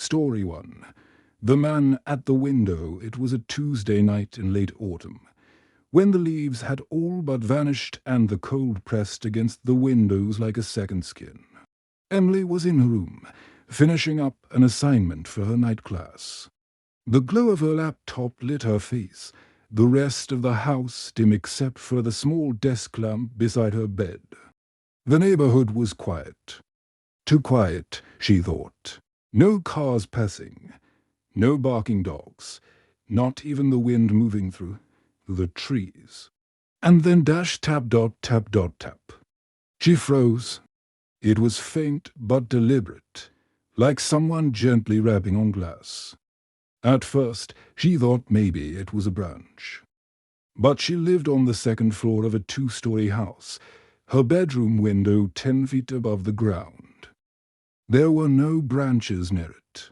Story 1. The Man at the Window. It was a Tuesday night in late autumn, when the leaves had all but vanished and the cold pressed against the windows like a second skin. Emily was in her room, finishing up an assignment for her night class. The glow of her laptop lit her face, the rest of the house dim except for the small desk lamp beside her bed. The neighborhood was quiet. Too quiet, she thought. No cars passing, no barking dogs, not even the wind moving through the trees. And then dash tap dot tap dot tap. She froze. It was faint but deliberate, like someone gently rapping on glass. At first, she thought maybe it was a branch. But she lived on the second floor of a two-story house, her bedroom window 10 feet above the ground. There were no branches near it.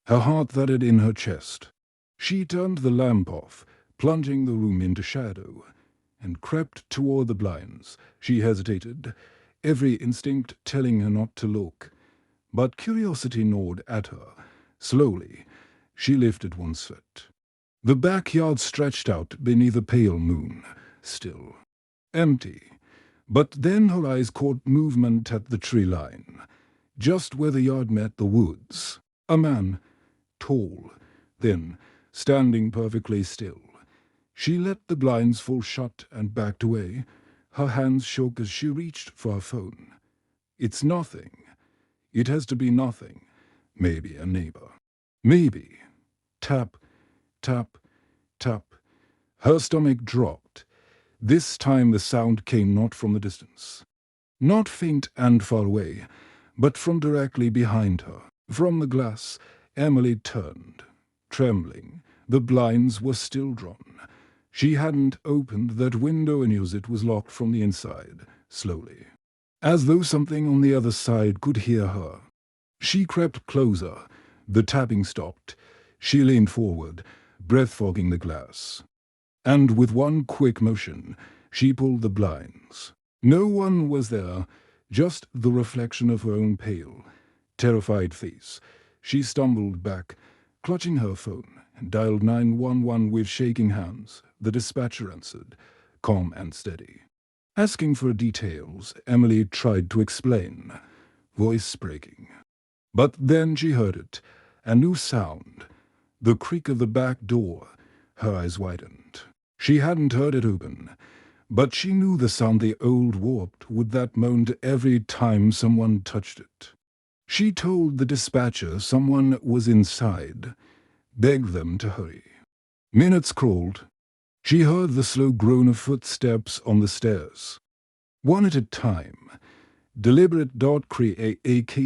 Her heart thudded in her chest. She turned the lamp off, plunging the room into shadow, and crept toward the blinds. She hesitated, every instinct telling her not to look. But curiosity gnawed at her. Slowly, she lifted one foot. The backyard stretched out beneath a pale moon, still, empty. But then her eyes caught movement at the tree line, just where the yard met the woods. A man, tall, thin, standing perfectly still. She let the blinds fall shut and backed away. Her hands shook as she reached for her phone. It's nothing. It has to be nothing. Maybe a neighbor. Maybe. Tap, tap, tap. Her stomach dropped. This time the sound came not from the distance, not faint and far away, but from directly behind her. From the glass, Emily turned, trembling. The blinds were still drawn. She hadn't opened that window and as it was locked from the inside, slowly, as though something on the other side could hear her. She crept closer. The tapping stopped. She leaned forward, breath fogging the glass. And with one quick motion, she pulled the blinds. No one was there, just the reflection of her own pale, terrified face. She stumbled back, clutching her phone, and dialed 911 with shaking hands. The dispatcher answered, calm and steady. Asking for details, Emily tried to explain, voice breaking. But then she heard it, a new sound, the creak of the back door. Her eyes widened. She hadn't heard it open, but she knew the sound the old warped would that moaned every time someone touched it. She told the dispatcher someone was inside, begged them to hurry. Minutes crawled. She heard the slow groan of footsteps on the stairs. One at a time. Deliberate dot create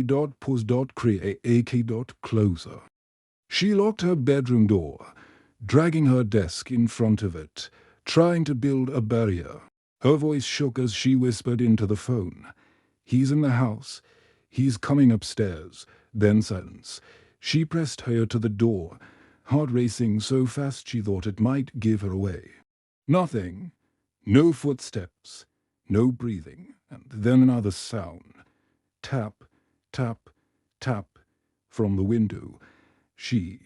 dot pause dot create dot closer. She locked her bedroom door, dragging her desk in front of it, trying to build a barrier. Her voice shook as she whispered into the phone. He's in the house. He's coming upstairs. Then silence. She pressed her to the door, heart racing so fast she thought it might give her away. Nothing. No footsteps. No breathing. And then another sound. Tap, tap, tap from the window. She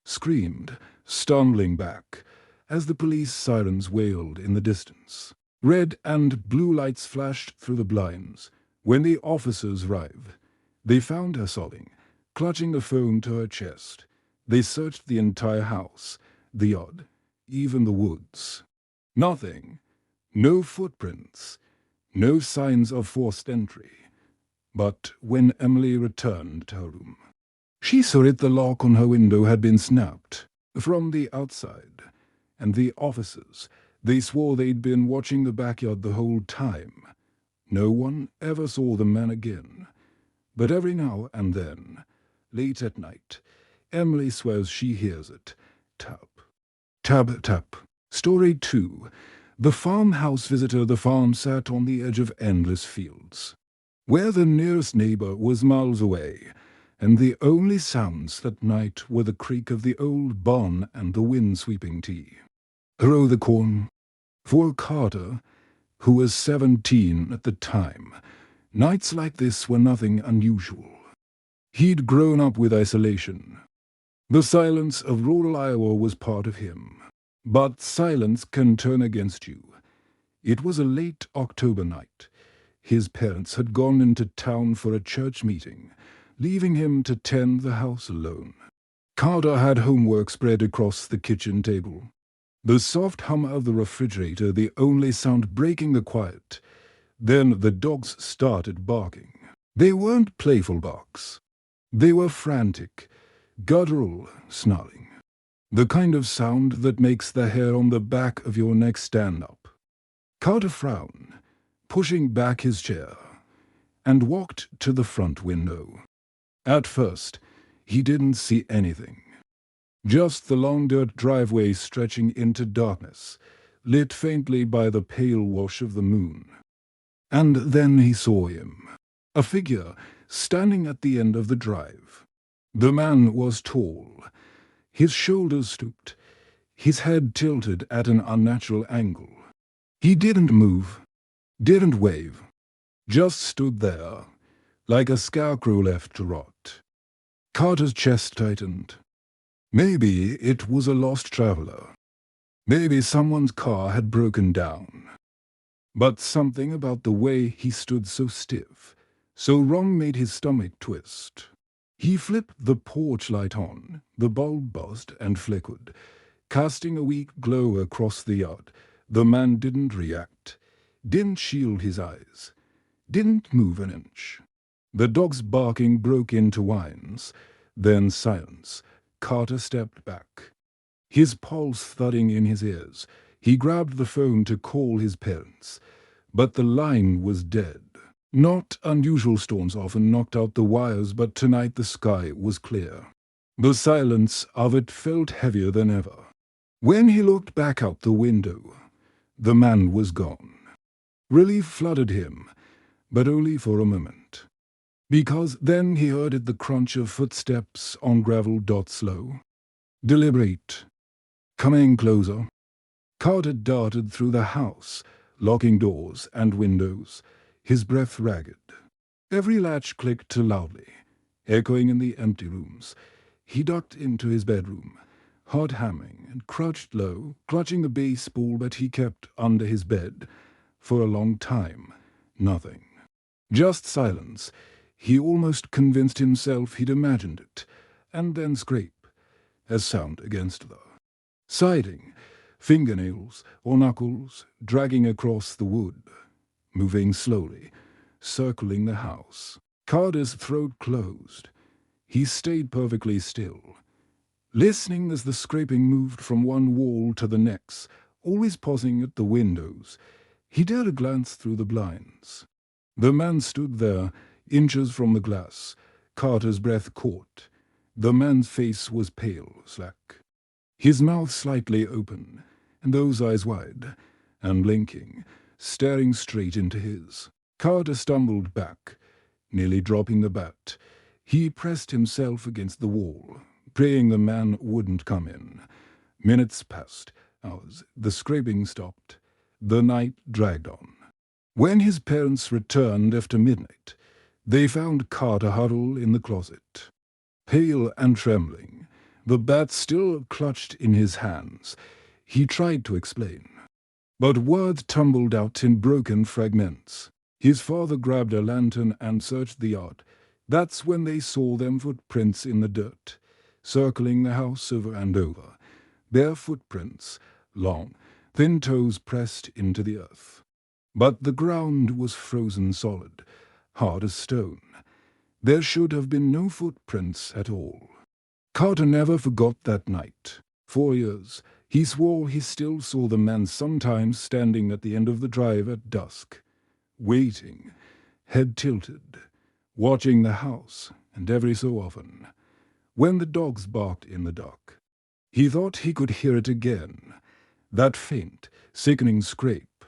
screamed, stumbling back, as the police sirens wailed in the distance. Red and blue lights flashed through the blinds. When the officers arrived, they found her sobbing, clutching the phone to her chest. They searched the entire house, the yard, even the woods. Nothing. No footprints. No signs of forced entry. But when Emily returned to her room, she saw the lock on her window had been snapped from the outside, and the officers, they swore they'd been watching the backyard the whole time. No one ever saw the man again. But every now and then, late at night, Emily swears she hears it. Tap. Tap, tap. Story 2. The farmhouse visitor. The farm sat on the edge of endless fields, where the nearest neighbor was miles away, and the only sounds that night were the creak of the old barn and the wind-sweeping tea. Row the corn. For Carter, who was 17 at the time, nights like this were nothing unusual. He'd grown up with isolation. The silence of rural Iowa was part of him. But silence can turn against you. It was a late October night. His parents had gone into town for a church meeting, leaving him to tend the house alone. Carter had homework spread across the kitchen table. The soft hum of the refrigerator the only sound breaking the quiet. Then the dogs started barking. They weren't playful barks. They were frantic, guttural snarling. The kind of sound that makes the hair on the back of your neck stand up. Carter frowned, pushing back his chair, and walked to the front window. At first, he didn't see anything. Just the long dirt driveway stretching into darkness, lit faintly by the pale wash of the moon. And then he saw him, a figure standing at the end of the drive. The man was tall, his shoulders stooped, his head tilted at an unnatural angle. He didn't move, didn't wave, just stood there, like a scarecrow left to rot. Carter's chest tightened. Maybe it was a lost traveler. Maybe someone's car had broken down. But something about the way he stood so stiff, so wrong made his stomach twist. He flipped the porch light on, the bulb buzzed and flickered, casting a weak glow across the yard. The man didn't react, didn't shield his eyes, didn't move an inch. The dog's barking broke into whines, then silence. Carter stepped back, his pulse thudding in his ears. He grabbed the phone to call his parents, but the line was dead. Not unusual storms often knocked out the wires, but tonight the sky was clear. The silence of it felt heavier than ever. When he looked back out the window, the man was gone. Relief flooded him, but only for a moment. Because then he heard the crunch of footsteps on gravel, slow, deliberate, coming closer. Carter darted through the house, locking doors and windows, his breath ragged. Every latch clicked loudly, echoing in the empty rooms. He ducked into his bedroom, heart hammering, and crouched low, clutching the baseball bat he kept under his bed. For a long time, nothing. Just silence. He almost convinced himself he'd imagined it, and then scrape, a sound against the siding, fingernails or knuckles dragging across the wood, moving slowly, circling the house. Carter's throat closed. He stayed perfectly still, listening as the scraping moved from one wall to the next, always pausing at the windows. He dared a glance through the blinds. The man stood there, inches from the glass. Carter's breath caught. The man's face was pale, slack, his mouth slightly open, and those eyes wide, and blinking, staring straight into his. Carter stumbled back, nearly dropping the bat. He pressed himself against the wall, praying the man wouldn't come in. Minutes passed, hours. The scraping stopped. The night dragged on. When his parents returned after midnight, they found Carter huddled in the closet, pale and trembling, the bat still clutched in his hands. He tried to explain, but words tumbled out in broken fragments. His father grabbed a lantern and searched the yard. That's when they saw them footprints in the dirt, circling the house over and over. Bare footprints, long, thin toes pressed into the earth. But the ground was frozen solid, hard as stone. There should have been no footprints at all. Carter never forgot that night. 4 years, he swore he still saw the man sometimes standing at the end of the drive at dusk, waiting, head tilted, watching the house, and every so often, when the dogs barked in the dark, he thought he could hear it again, that faint, sickening scrape,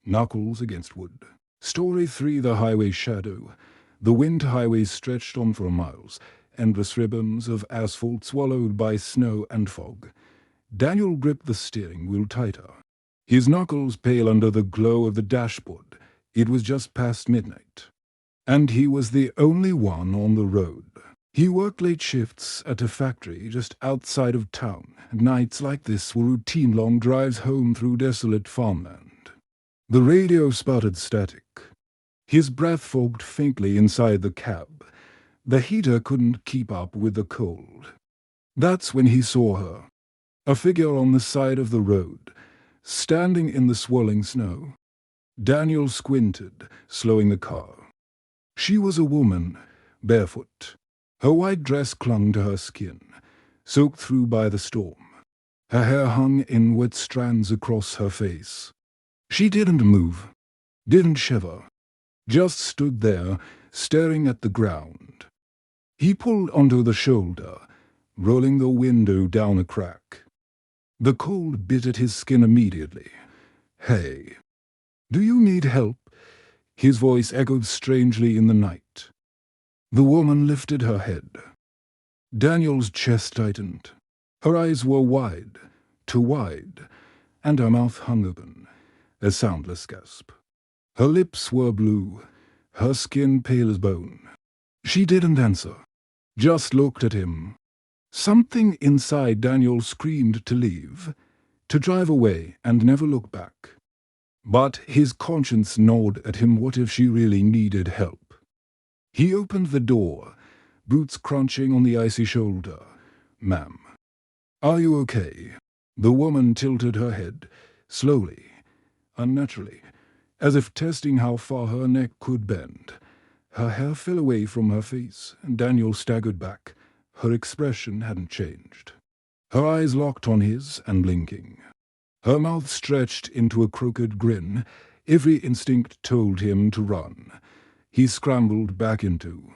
knuckles against wood. Story 3, The Highway Shadow. The wind highway stretched on for miles, endless ribbons of asphalt swallowed by snow and fog. Daniel gripped the steering wheel tighter, his knuckles pale under the glow of the dashboard. It was just past midnight, and he was the only one on the road. He worked late shifts at a factory just outside of town, and nights like this were routine long drives home through desolate farmland. The radio sputtered static. His breath fogged faintly inside the cab. The heater couldn't keep up with the cold. That's when he saw her, a figure on the side of the road, standing in the swirling snow. Daniel squinted, slowing the car. She was a woman, barefoot. Her white dress clung to her skin, soaked through by the storm. Her hair hung in wet strands across her face. She didn't move, didn't shiver, just stood there, staring at the ground. He pulled onto the shoulder, rolling the window down a crack. The cold bit at his skin immediately. "Hey, do you need help?" His voice echoed strangely in the night. The woman lifted her head. Daniel's chest tightened. Her eyes were wide, too wide, and her mouth hung open, a soundless gasp. Her lips were blue, her skin pale as bone. She didn't answer, just looked at him. Something inside Daniel screamed to leave, to drive away and never look back. But his conscience gnawed at him. What if she really needed help? He opened the door, boots crunching on the icy shoulder. "Ma'am, are you okay?" The woman tilted her head, slowly, unnaturally, as if testing how far her neck could bend. Her hair fell away from her face, and Daniel staggered back. Her expression hadn't changed. Her eyes locked on his, and blinking. Her mouth stretched into a crooked grin. Every instinct told him to run. He scrambled back into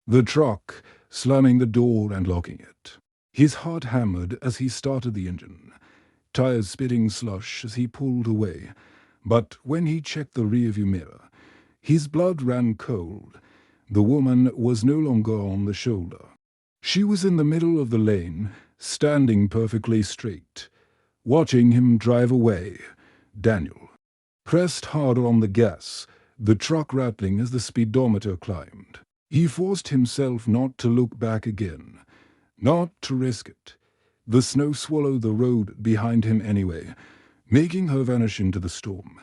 the truck, slamming the door and locking it. His heart hammered as he started the engine, tires spitting slush as he pulled away. But when he checked the rearview mirror, his blood ran cold. The woman was no longer on the shoulder. She was in the middle of the lane, standing perfectly straight, watching him drive away. Daniel pressed harder on the gas, the truck rattling as the speedometer climbed. He forced himself not to look back again, not to risk it. The snow swallowed the road behind him anyway, making her vanish into the storm.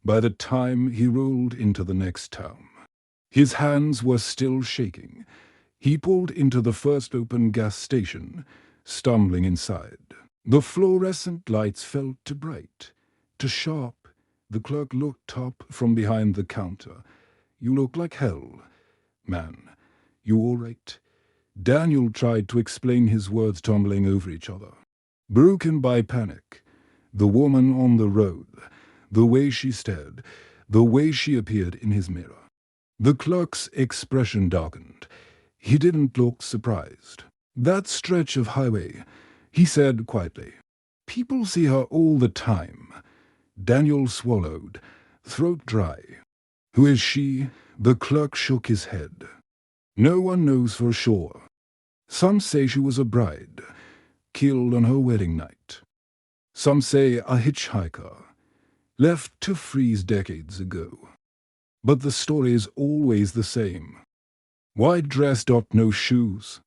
By the time he rolled into the next town, his hands were still shaking. He pulled into the first open gas station, stumbling inside. The fluorescent lights felt too bright, too sharp. The clerk looked up from behind the counter. "You look like hell. Man, you all right?" Daniel tried to explain, his words tumbling over each other. Broken by panic. The woman on the road, the way she stared, the way she appeared in his mirror. The clerk's expression darkened. He didn't look surprised. "That stretch of highway," he said quietly. "People see her all the time." Daniel swallowed, throat dry. "Who is she?" The clerk shook his head. "No one knows for sure. Some say she was a bride, killed on her wedding night. Some say a hitchhiker, left to freeze decades ago. But the story's always the same. White dress, no shoes."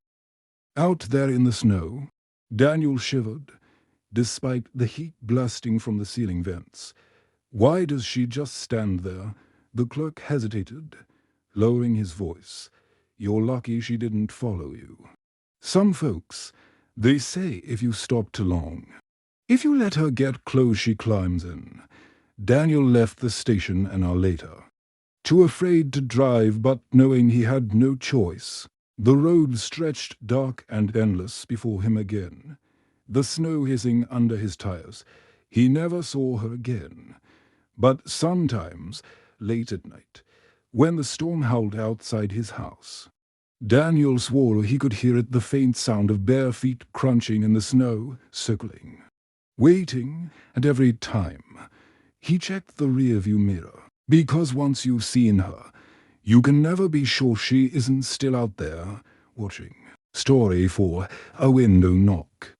Out there in the snow, Daniel shivered, despite the heat blasting from the ceiling vents. "Why does she just stand there?" The clerk hesitated, lowering his voice. "You're lucky she didn't follow you. Some folks, they say if you stop too long, if you let her get close, she climbs in." Daniel left the station an hour later, too afraid to drive but knowing he had no choice. The road stretched dark and endless before him again, the snow hissing under his tires. He never saw her again. But sometimes, late at night, when the storm howled outside his house, Daniel swore he could hear it, the faint sound of bare feet crunching in the snow, circling, waiting, and every time he checked the rearview mirror, because once you've seen her, you can never be sure she isn't still out there, watching. Story for A Window Knock.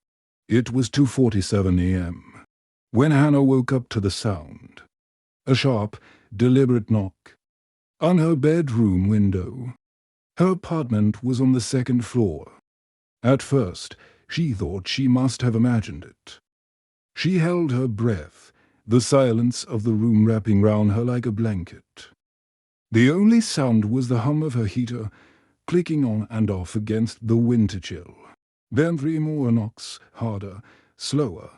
It was 2:47 a.m. when Hannah woke up to the sound. A sharp, deliberate knock on her bedroom window. Her apartment was on the second floor. At first, she thought she must have imagined it. She held her breath, the silence of the room wrapping round her like a blanket. The only sound was the hum of her heater clicking on and off against the winter chill. Then 3 more knocks, harder, slower.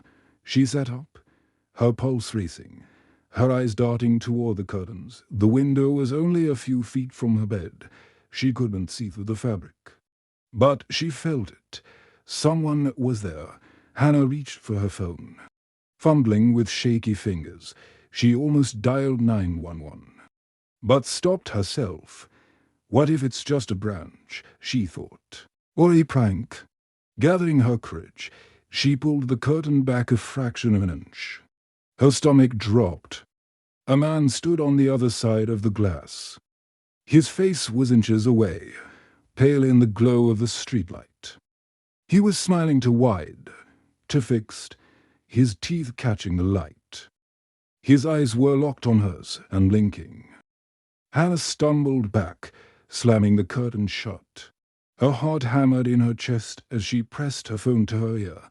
She sat up, her pulse racing, her eyes darting toward the curtains. The window was only a few feet from her bed. She couldn't see through the fabric. But she felt it. Someone was there. Hannah reached for her phone. Fumbling with shaky fingers, she almost dialed 911. But stopped herself. What if it's just a branch, she thought. Or a prank? Gathering her courage, she pulled the curtain back a fraction of an inch. Her stomach dropped. A man stood on the other side of the glass. His face was inches away, pale in the glow of the streetlight. He was smiling too wide, too fixed, his teeth catching the light. His eyes were locked on hers and blinking. Hannah stumbled back, slamming the curtain shut. Her heart hammered in her chest as she pressed her phone to her ear,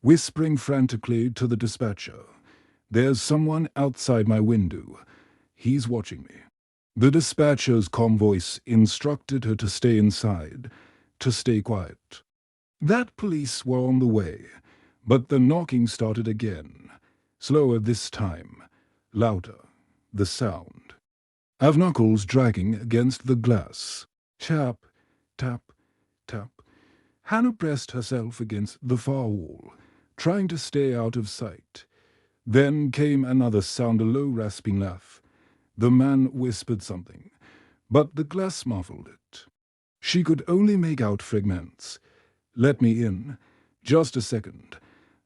whispering frantically to the dispatcher, "There's someone outside my window. He's watching me." The dispatcher's calm voice instructed her to stay inside, to stay quiet. That police were on the way, but the knocking started again, slower this time, louder, the sound of knuckles dragging against the glass. Tap, tap, tap. Hannah pressed herself against the far wall, trying to stay out of sight. Then came another sound, a low rasping laugh. The man whispered something, but the glass muffled it. She could only make out fragments. "Let me in. Just a second."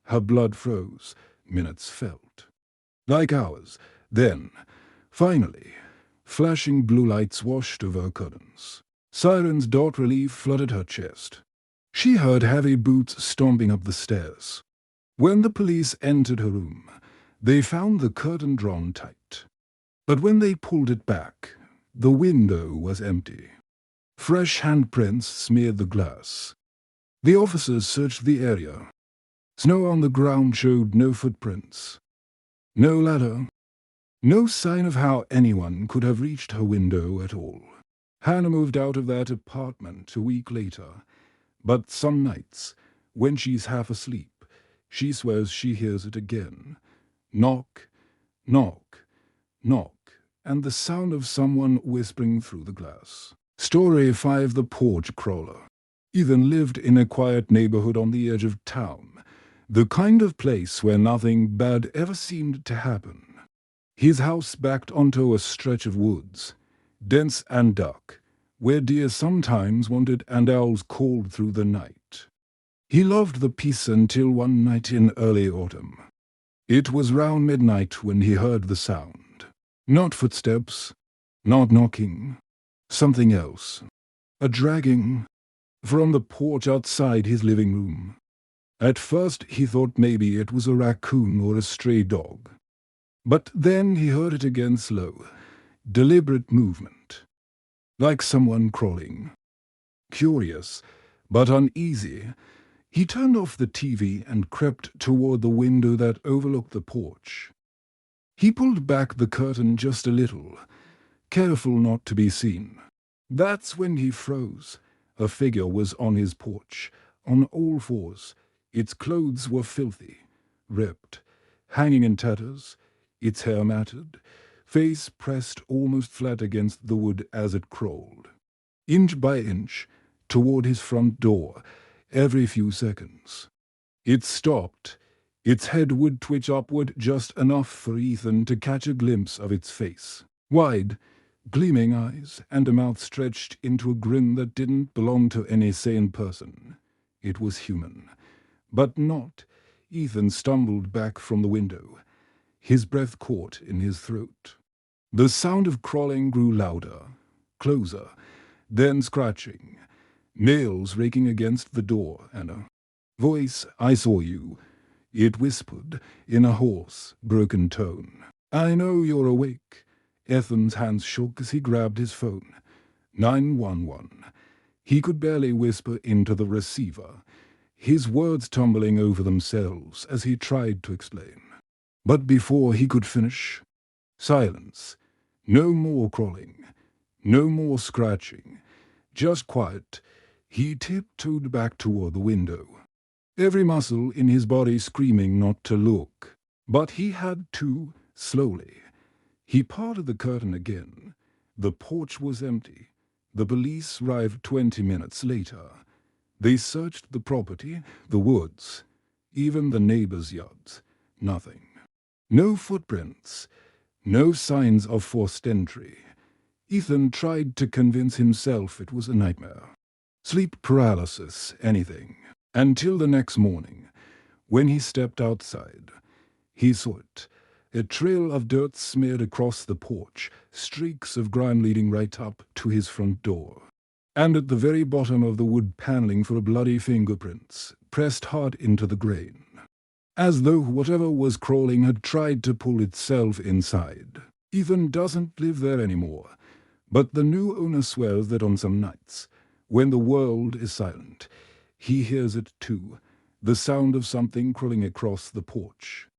Her blood froze. Minutes felt like hours. Then, finally, flashing blue lights washed over her curtains. Sirens' dot relief flooded her chest. She heard heavy boots stomping up the stairs. When the police entered her room, they found the curtain drawn tight. But when they pulled it back, the window was empty. Fresh handprints smeared the glass. The officers searched the area. Snow on the ground showed no footprints. No ladder. No sign of how anyone could have reached her window at all. Hannah moved out of that apartment a week later. But some nights, when she's half asleep, she swears she hears it again. Knock, knock, knock, and the sound of someone whispering through the glass. Story 5. The Porch Crawler. Ethan lived in a quiet neighborhood on the edge of town, the kind of place where nothing bad ever seemed to happen. His house backed onto a stretch of woods, dense and dark, where deer sometimes wandered and owls called through the night. He loved the peace until one night in early autumn. It was round midnight when he heard the sound. Not footsteps, not knocking, something else. A dragging from the porch outside his living room. At first he thought maybe it was a raccoon or a stray dog. But then he heard it again, slow, deliberate movement, like someone crawling. Curious, but uneasy, he turned off the TV and crept toward the window that overlooked the porch. He pulled back the curtain just a little, careful not to be seen. That's when he froze. A figure was on his porch, on all fours. Its clothes were filthy, ripped, hanging in tatters, its hair matted, face pressed almost flat against the wood as it crawled, inch by inch, toward his front door, every few seconds. It stopped. Its head would twitch upward just enough for Ethan to catch a glimpse of its face. Wide, gleaming eyes, and a mouth stretched into a grin that didn't belong to any sane person. It was human. But not. Ethan stumbled back from the window, his breath caught in his throat. The sound of crawling grew louder, closer, then scratching, nails raking against the door, and a voice, "I saw you," it whispered in a hoarse, broken tone. "I know you're awake." Ethan's hands shook as he grabbed his phone. 911. He could barely whisper into the receiver, his words tumbling over themselves as he tried to explain. But before he could finish, silence. No more crawling, no more scratching, just quiet. He tiptoed back toward the window, every muscle in his body screaming not to look. But he had to, slowly. He parted the curtain again. The porch was empty. The police arrived 20 minutes later. They searched the property, the woods, even the neighbors' yards. Nothing. No footprints. No signs of forced entry. Ethan tried to convince himself it was a nightmare. Sleep paralysis, anything. Until the next morning, when he stepped outside, he saw it. A trail of dirt smeared across the porch, streaks of grime leading right up to his front door. And at the very bottom of the wood paneling for bloody fingerprints, pressed hard into the grain, as though whatever was crawling had tried to pull itself inside. Ethan doesn't live there anymore, but the new owner swears that on some nights, when the world is silent, he hears it too, the sound of something crawling across the porch.